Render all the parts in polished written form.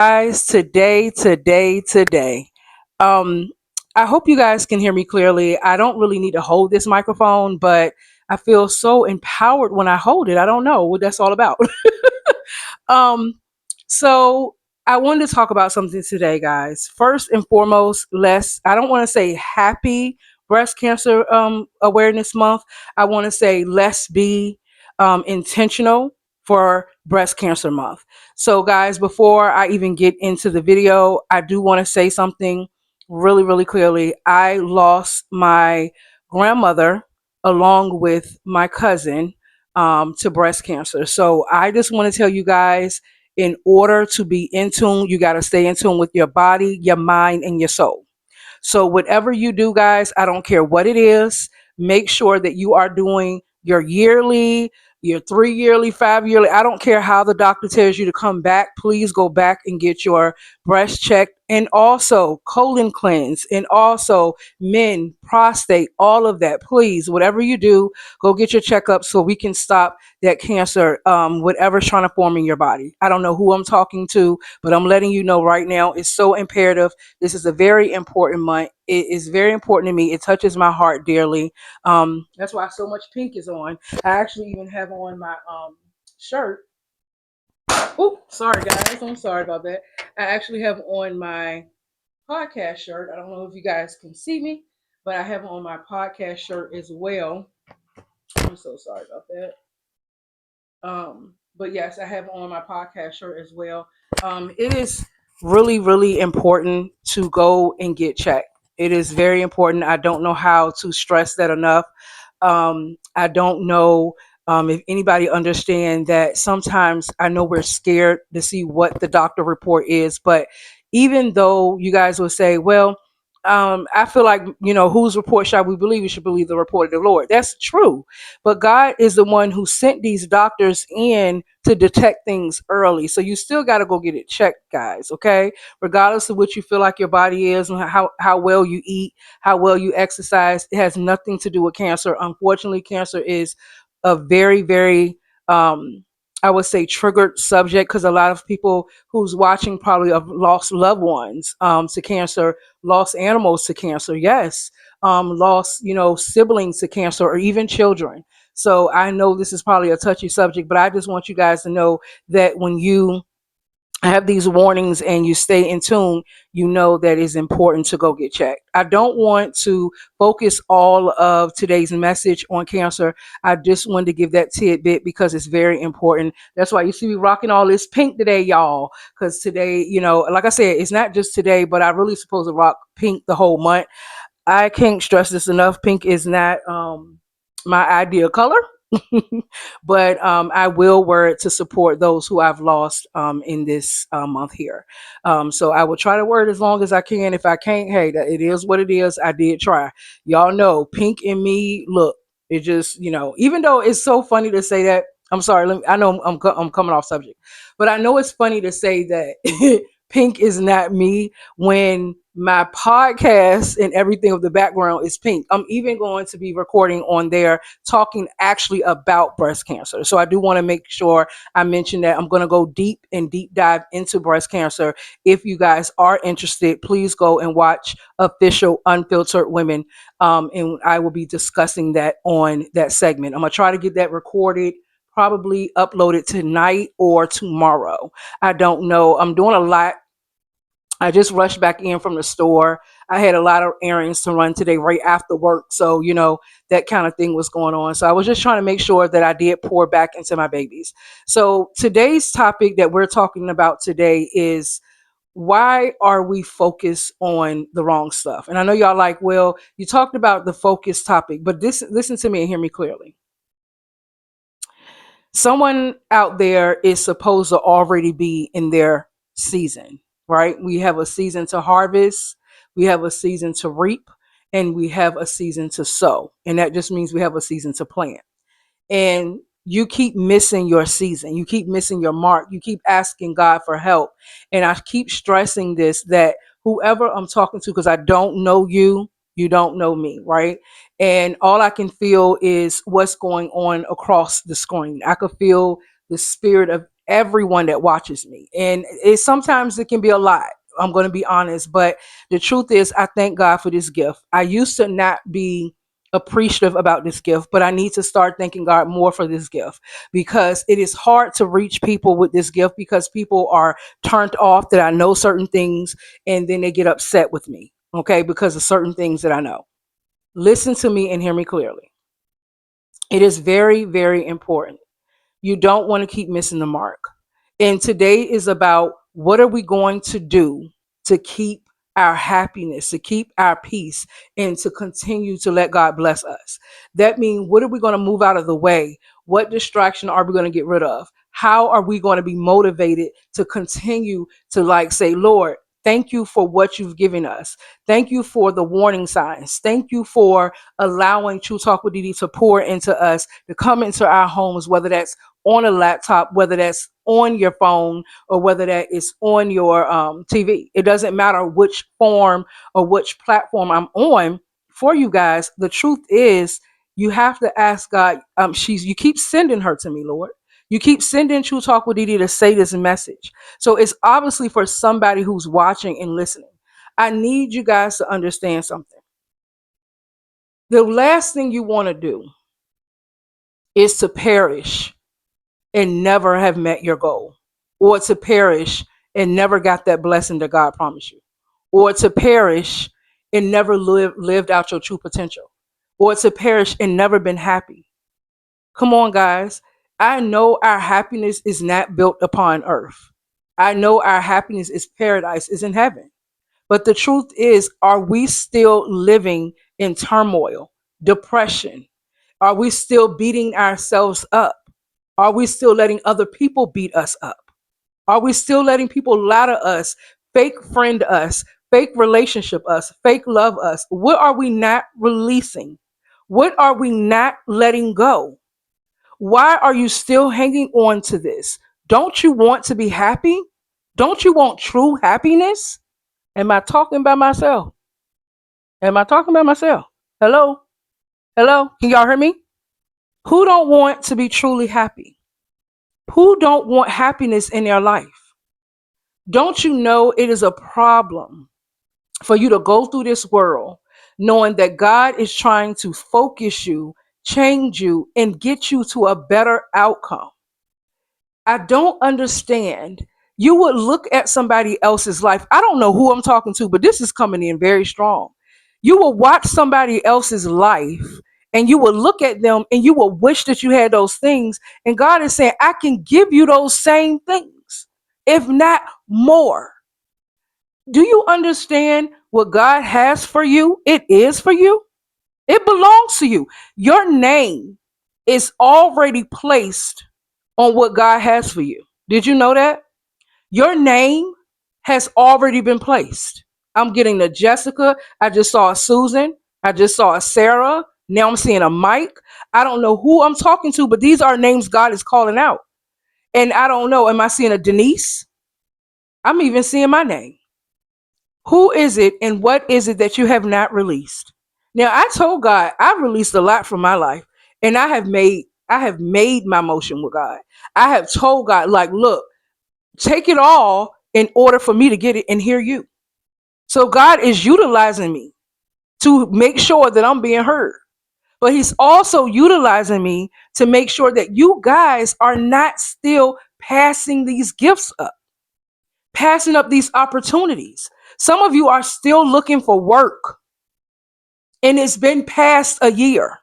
Guys, today. Um, I hope you guys can hear me clearly. I don't really need to hold this microphone, but I feel so empowered when I hold it. I don't know what that's all about. Um, so I wanted to talk about something today, guys. First and foremost, I don't want to say happy breast cancer awareness month. I want to say let's be intentional for breast cancer month. So guys, before I even get into the video, I do want to say something really, really clearly. I lost my grandmother along with my cousin to breast cancer. So I just want to tell you guys, in order to be in tune, you got to stay in tune with your body, your mind, and your soul. So, whatever you do, guys, I don't care what it is, make sure that you are doing your yearly, your 3 yearly, 5 yearly. I don't care how the doctor tells you to come back. Please go back and get your breast checked and also colon cleanse and also men, prostate, all of that. Please, whatever you do, go get your checkup so we can stop that cancer, whatever's trying to form in your body. I don't know who I'm talking to, but I'm letting you know right now. It's so imperative. This is a very important month. It is very important to me. It touches my heart dearly. That's why so much pink is on. I actually even have on my shirt. Oh, sorry guys. I'm sorry about that. I actually have on my podcast shirt. I don't know if you guys can see me, but I have on my podcast shirt as well. I'm so sorry about that. But yes, I have on my podcast shirt as well. It is really, really important to go and get checked. It is very important. I don't know how to stress that enough. I don't know if anybody understand that sometimes I know we're scared to see what the doctor report is, but even though you guys will say, well, I feel like, whose report shall we believe? We should believe the report of the Lord. That's true. But God is the one who sent these doctors in to detect things early. So you still got to go get it checked, guys. Okay. Regardless of what you feel like your body is and how well you eat, how well you exercise, it has nothing to do with cancer. Unfortunately, cancer is a very, very, I would say, triggered subject because a lot of people who's watching probably have lost loved ones to cancer, lost animals to cancer. Yes, lost, siblings to cancer or even children. So I know this is probably a touchy subject, but I just want you guys to know that when you have these warnings and you stay in tune, you know that it's important to go get checked. I don't want to focus all of today's message on cancer. I just wanted to give that tidbit because it's very important. That's why you see me rocking all this pink today, y'all. Because today, like I said, it's not just today, but I really supposed to rock pink the whole month. I can't stress this enough. Pink is not my ideal color, but I will wear it to support those who I've lost in this month here. So I will try to wear it as long as I can. If I can't, hey, it is what it is. I did try. Y'all know, pink in me, look, it just, even though it's so funny to say that. I'm sorry. I know I'm coming off subject, but I know it's funny to say that pink is not me when my podcast and everything of the background is pink. I'm even going to be recording on there talking actually about breast cancer. So I do want to make sure I mention that I'm going to go deep and deep dive into breast cancer. If you guys are interested, please go and watch Official Unfiltered Women. And I will be discussing that on that segment. I'm going to try to get that recorded, probably uploaded tonight or tomorrow. I don't know. I'm doing a lot. I just rushed back in from the store. I had a lot of errands to run today right after work. So, that kind of thing was going on. So I was just trying to make sure that I did pour back into my babies. So today's topic that we're talking about today is, why are we focused on the wrong stuff? And I know y'all like, well, you talked about the focus topic, but listen to me and hear me clearly. Someone out there is supposed to already be in their season, right? We have a season to harvest, we have a season to reap, and we have a season to sow. And that just means we have a season to plant. And you keep missing your season, you keep missing your mark, you keep asking God for help. And I keep stressing this, that whoever I'm talking to, because I don't know you, you don't know me, right? And all I can feel is what's going on across the screen. I could feel the spirit of everyone that watches me. And sometimes it can be a lot. I'm going to be honest, but the truth is, I thank God for this gift. I used to not be appreciative about this gift, but I need to start thanking God more for this gift, because it is hard to reach people with this gift, because people are turned off that I know certain things, and then they get upset with me, okay, because of certain things that I know. Listen to me and hear me clearly. It is very, very important. You don't want to keep missing the mark. And today is about, what are we going to do to keep our happiness, to keep our peace, and to continue to let God bless us. That means, what are we going to move out of the way? What distraction are we going to get rid of? How are we going to be motivated to continue to, like, say, Lord, thank you for what you've given us. Thank you for the warning signs. Thank you for allowing True Talk with Didi to pour into us, to come into our homes, whether that's on a laptop, whether that's on your phone, or whether that is on your TV. It doesn't matter which form or which platform I'm on for you guys. The truth is, you have to ask God. You keep sending her to me, Lord. You keep sending True Talk with Didi to say this message. So it's obviously for somebody who's watching and listening. I need you guys to understand something. The last thing you want to do is to perish and never have met your goal, or to perish and never got that blessing that God promised you, or to perish and never lived out your true potential, or to perish and never been happy. Come on, guys. I know our happiness is not built upon earth. I know our happiness is paradise, is in heaven. But the truth is, are we still living in turmoil, depression? Are we still beating ourselves up? Are we still letting other people beat us up? Are we still letting people lie to us, fake friend us, fake relationship us, fake love us? What are we not releasing? What are we not letting go? Why are you still hanging on to this? Don't you want to be happy? Don't you want true happiness? Am I talking by myself? Am I talking by myself? Hello? Hello? Can y'all hear me? Who don't want to be truly happy? Who don't want happiness in their life? Don't you know it is a problem for you to go through this world knowing that God is trying to focus you, change you, and get you to a better outcome? I don't understand. You would look at somebody else's life. I don't know who I'm talking to, but this is coming in very strong. You will watch somebody else's life and you will look at them and you will wish that you had those things. And God is saying, I can give you those same things, if not more. Do you understand what God has for you? It is for you. It belongs to you. Your name is already placed on what God has for you. Did you know that? Your name has already been placed. I'm getting the Jessica. I just saw a Susan. I just saw a Sarah. Now I'm seeing a Mike. I don't know who I'm talking to, but these are names God is calling out. And I don't know. Am I seeing a Denise? I'm even seeing my name. Who is it and what is it that you have not released? Now I told God I've released a lot from my life, and I have made my motion with God. I have told God, like, look, take it all in order for me to get it and hear you. So God is utilizing me to make sure that I'm being heard. But he's also utilizing me to make sure that you guys are not still passing these gifts up, passing up these opportunities. Some of you are still looking for work and it's been past a year.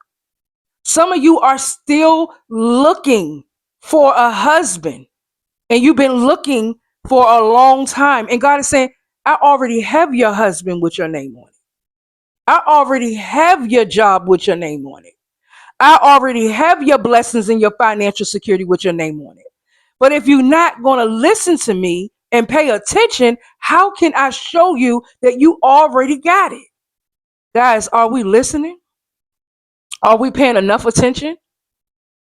Some of you are still looking for a husband and you've been looking for a long time. And God is saying, I already have your husband with your name on it. I already have your job with your name on it. I already have your blessings and your financial security with your name on it. But if you're not going to listen to me and pay attention, how can I show you that you already got it? Guys, are we listening? Are we paying enough attention?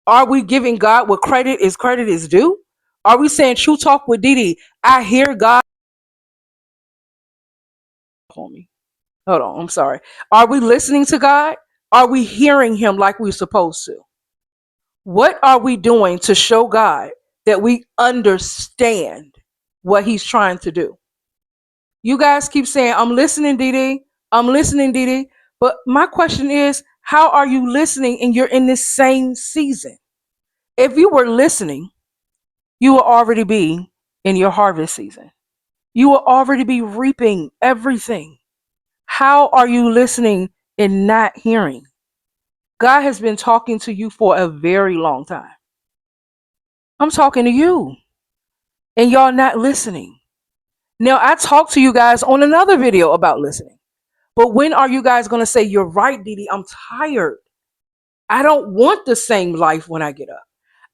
Are we giving God what credit is due? Are we saying True Talk with Didi? I hear God on me. Hold on, I'm sorry. Are we listening to God? Are we hearing him like we're supposed to? What are we doing to show God that we understand what he's trying to do. You guys keep saying, I'm listening, Dee Dee. I'm listening, Dee Dee. But my question is, how are you listening and you're in this same season? If you were listening, you will already be in your harvest season. You will already be reaping everything. How are you listening and not hearing? God has been talking to you for a very long time. I'm talking to you, and y'all not listening. Now, I talked to you guys on another video about listening. But when are you guys going to say, you're right, Dee Dee, I'm tired. I don't want the same life when I get up.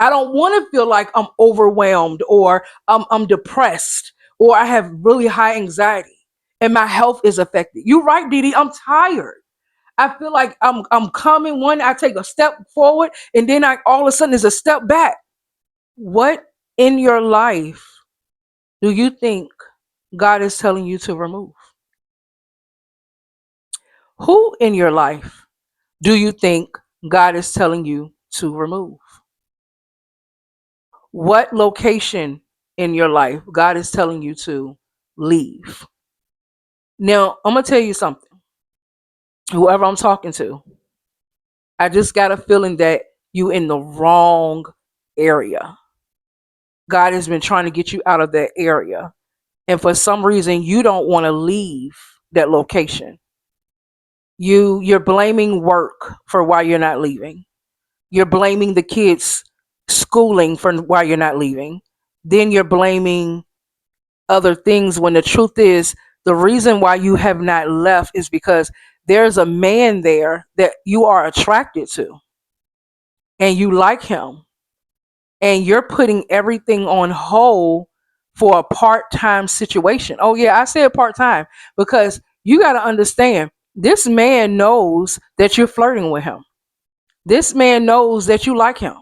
I don't want to feel like I'm overwhelmed or I'm depressed or I have really high anxiety and my health is affected. You're right, Dee Dee, I'm tired. I feel like I'm coming one, I take a step forward and then I all of a sudden is a step back. What in your life do you think God is telling you to remove? Who in your life do you think God is telling you to remove? What location in your life God is telling you to leave? Now, I'm going to tell you something. Whoever I'm talking to, I just got a feeling that you in the wrong area. God has been trying to get you out of that area. And for some reason, you don't want to leave that location. You're blaming work for why you're not leaving. You're blaming the kids' schooling for why you're not leaving. Then you're blaming other things when the truth is the reason why you have not left is because there's a man there that you are attracted to and you like him and you're putting everything on hold for a part-time situation. Oh yeah, I said part-time because you got to understand this man knows that you're flirting with him. This man knows that you like him.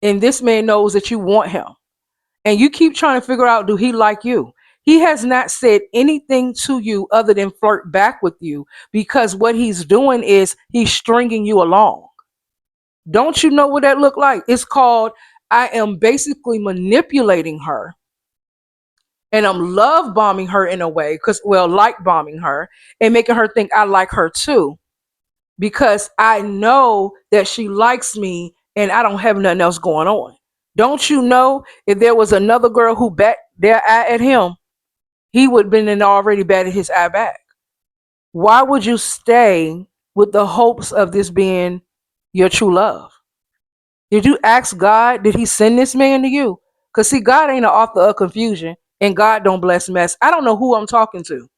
And this man knows that you want him. And you keep trying to figure out, do he like you? He has not said anything to you other than flirt back with you because what he's doing is he's stringing you along. Don't you know what that look like? It's called, I am basically manipulating her and I'm love bombing her in a way because, well, like bombing her and making her think I like her too because I know that she likes me and I don't have nothing else going on. Don't you know if there was another girl who bat their eye at him, he would have been and already batted his eye back. Why would you stay with the hopes of this being your true love? Did you ask God, did he send this man to you? Because see, God ain't an author of confusion and God don't bless mess. I don't know who I'm talking to,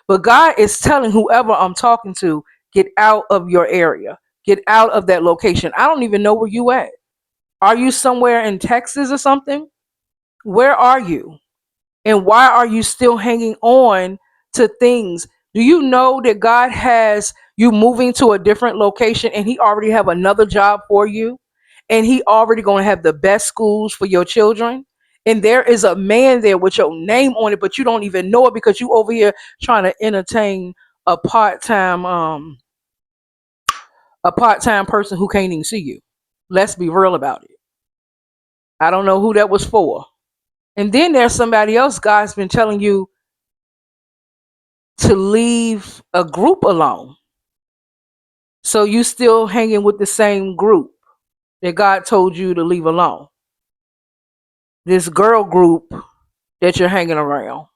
but God is telling whoever I'm talking to, get out of your area. Get out of that location. I don't even know where you at. Are you somewhere in Texas or something? Where are you? And why are you still hanging on to things? Do you know that God has you moving to a different location and he already have another job for you? And he already going to have the best schools for your children? And there is a man there with your name on it, but you don't even know it because you over here trying to entertain a part-time person who can't even see you. Let's be real about it. I don't know who that was for. And then there's somebody else God's been telling you to leave a group alone. So you still hanging with the same group that God told you to leave alone. This girl group that you're hanging around.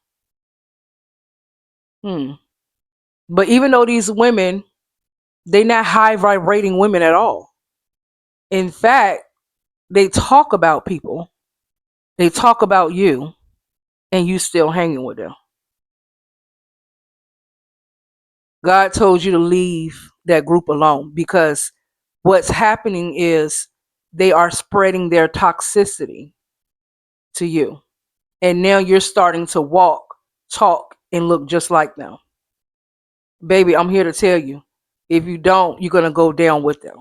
Hmm. But even though these women, they're not high vibrating women at all. In fact, they talk about people. They talk about you and you still hanging with them. God told you to leave that group alone because what's happening is they are spreading their toxicity to you. And now you're starting to walk, talk, and look just like them. Baby, I'm here to tell you, if you don't, you're going to go down with them.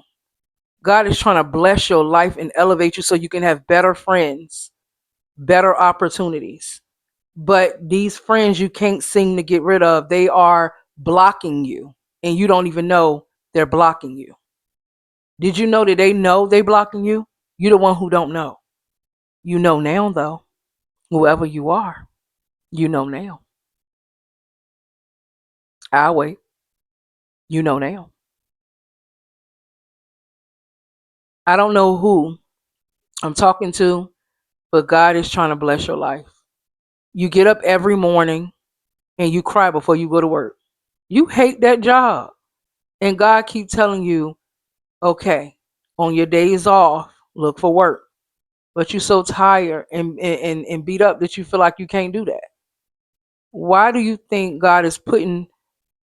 God is trying to bless your life and elevate you so you can have better friends, better opportunities. But these friends you can't seem to get rid of, they are blocking you, and you don't even know they're blocking you. Did you know that they know they blocking you? You're the one who don't know. You know now, though, whoever you are, you know now. I'll wait. You know now. I don't know who I'm talking to, but God is trying to bless your life. You get up every morning and you cry before you go to work. You hate that job. And God keep telling you, okay, on your days off, look for work. But you're so tired and beat up that you feel like you can't do that. Why do you think God is putting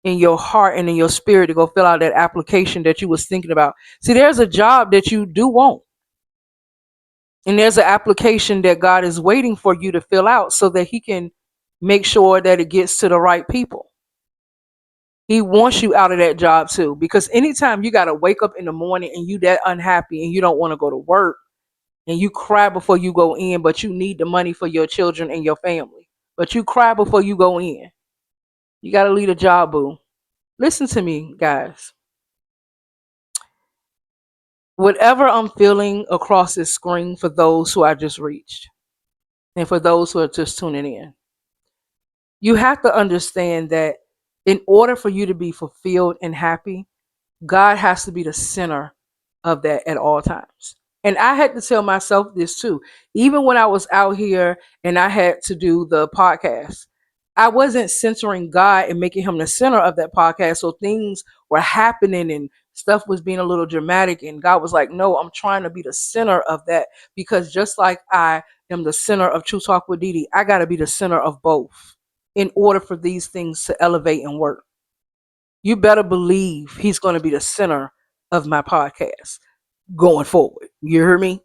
in your heart and in your spirit to go fill out that application that you was thinking about? See, there's a job that you do want. And there's an application that God is waiting for you to fill out so that he can make sure that it gets to the right people. He wants you out of that job too. Because anytime you got to wake up in the morning and you that unhappy and you don't want to go to work and you cry before you go in, but you need the money for your children and your family. But you cry before you go in. You got to leave a job, boo. Listen to me, guys. Whatever I'm feeling across this screen for those who I just reached and for those who are just tuning in, you have to understand that in order for you to be fulfilled and happy, God has to be the center of that at all times. And I had to tell myself this too. Even when I was out here and I had to do the podcast, I wasn't centering God and making him the center of that podcast. So things were happening and stuff was being a little dramatic. And God was like, no, I'm trying to be the center of that. Because just like I am the center of True Talk with Didi, I got to be the center of both in order for these things to elevate and work. You better believe he's going to be the center of my podcast going forward. You hear me?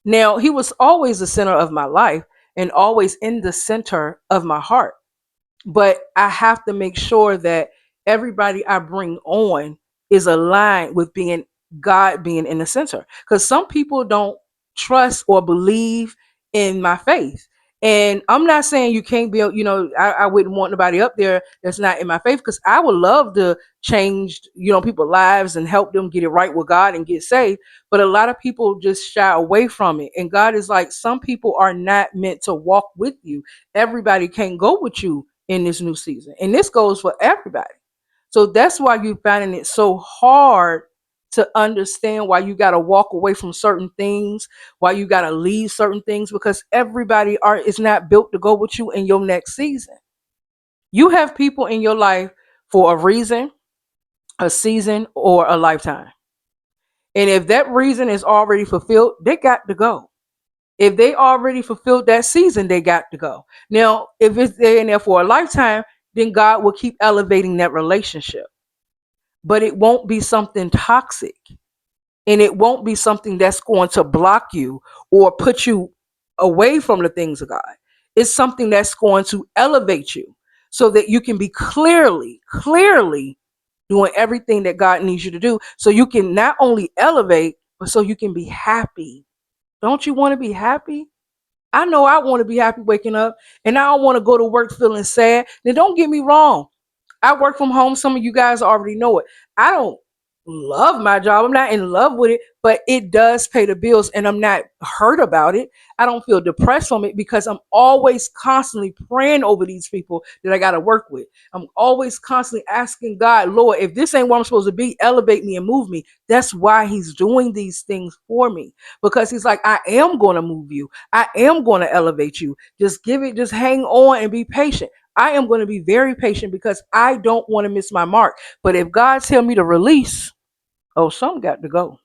Now, he was always the center of my life and always in the center of my heart. But I have to make sure that everybody I bring on is aligned with being God being in the center. Because some people don't trust or believe in my faith. And I'm not saying you can't be, I wouldn't want nobody up there that's not in my faith because I would love to change, people's lives and help them get it right with God and get saved. But a lot of people just shy away from it. And God is like, some people are not meant to walk with you. Everybody can't go with you in this new season. And this goes for everybody. So that's why you're finding it so hard to understand why you got to walk away from certain things, why you got to leave certain things, because everybody is not built to go with you in your next season. You have people in your life for a reason, a season, or a lifetime. And if that reason is already fulfilled, they got to go. If they already fulfilled that season, they got to go. Now, if it's there in there for a lifetime, then God will keep elevating that relationship. But it won't be something toxic. And it won't be something that's going to block you or put you away from the things of God. It's something that's going to elevate you so that you can be clearly doing everything that God needs you to do. So you can not only elevate, but so you can be happy. Don't you want to be happy? I know I want to be happy waking up and I don't want to go to work feeling sad. Now, don't get me wrong. I work from home. Some of you guys already know it. I don't love my job. I'm not in love with it, but it does pay the bills and I'm not hurt about it. I don't feel depressed from it because I'm always constantly praying over these people that I got to work with. I'm always constantly asking God, Lord, if this ain't what I'm supposed to be, elevate me and move me. That's why he's doing these things for me, because he's like, I am going to move you. I am going to elevate you. Just hang on and be patient. I am going to be very patient because I don't want to miss my mark. But if God tell me to release, oh, some got to go.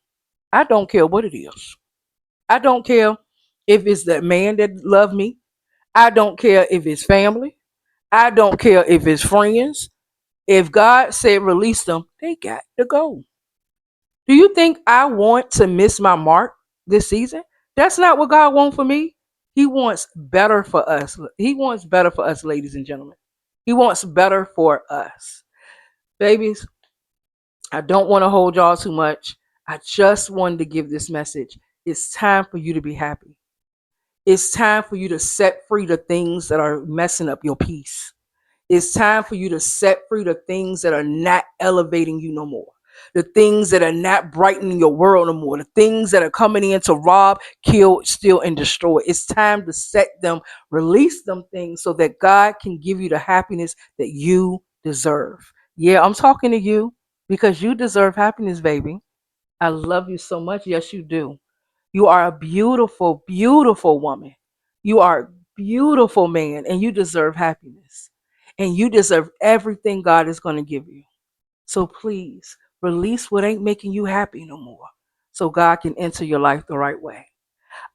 I don't care what it is. I don't care if it's that man that love me. I don't care if it's family. I don't care if it's friends. If God said release them, they got to go. Do you think I want to miss my mark this season? That's not what God wants for me. He wants better for us. He wants better for us, ladies and gentlemen. He wants better for us. Babies, I don't want to hold y'all too much. I just wanted to give this message. It's time for you to be happy. It's time for you to set free the things that are messing up your peace. It's time for you to set free the things that are not elevating you no more. the things that are not brightening your world no more, the things that are coming in to rob, kill, steal, and destroy. It's time to set them, release them things so that God can give you the happiness that you deserve. Yeah, I'm talking to you because you deserve happiness, baby. I love you so much. Yes, you do. You are a beautiful, beautiful woman. You are a beautiful man, and you deserve happiness. And you deserve everything God is going to give you. So please release what ain't making you happy no more so God can enter your life the right way.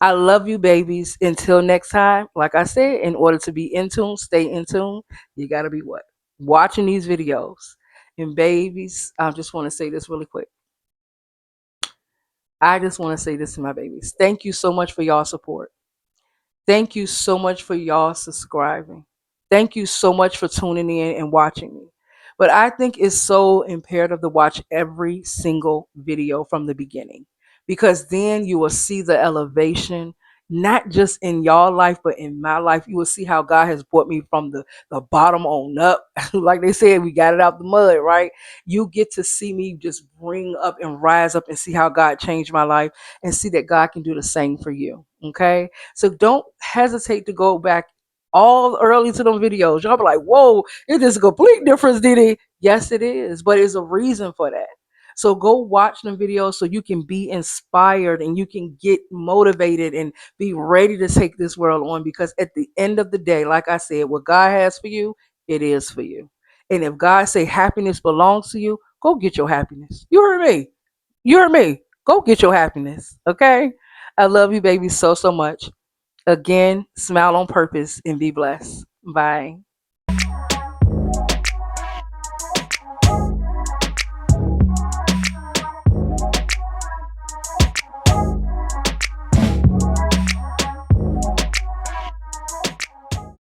I love you, babies. Until next time, like I said, in order to be in tune, stay in tune, you got to be what? Watching these videos. And babies, I just want to say this really quick. I just want to say this to my babies. Thank you so much for y'all support. Thank you so much for y'all subscribing. Thank you so much for tuning in and watching me. But I think it's so imperative to watch every single video from the beginning because then you will see the elevation, not just in y'all life, but in my life. You will see how God has brought me from the bottom on up. Like they said, we got it out the mud, right? You get to see me just bring up and rise up and see how God changed my life and see that God can do the same for you. Okay. So don't hesitate to go back all early to them videos. Y'all be like, whoa, it is a complete difference, did it? Yes, it is, but it's a reason for that. So go watch them videos so you can be inspired and you can get motivated and be ready to take this world on because at the end of the day, like I said, what God has for you, it is for you. And if God say happiness belongs to you, go get your happiness. You heard me. You heard me. Go get your happiness. Okay. I love you, baby, so, so much. Again, smile on purpose and be blessed. Bye.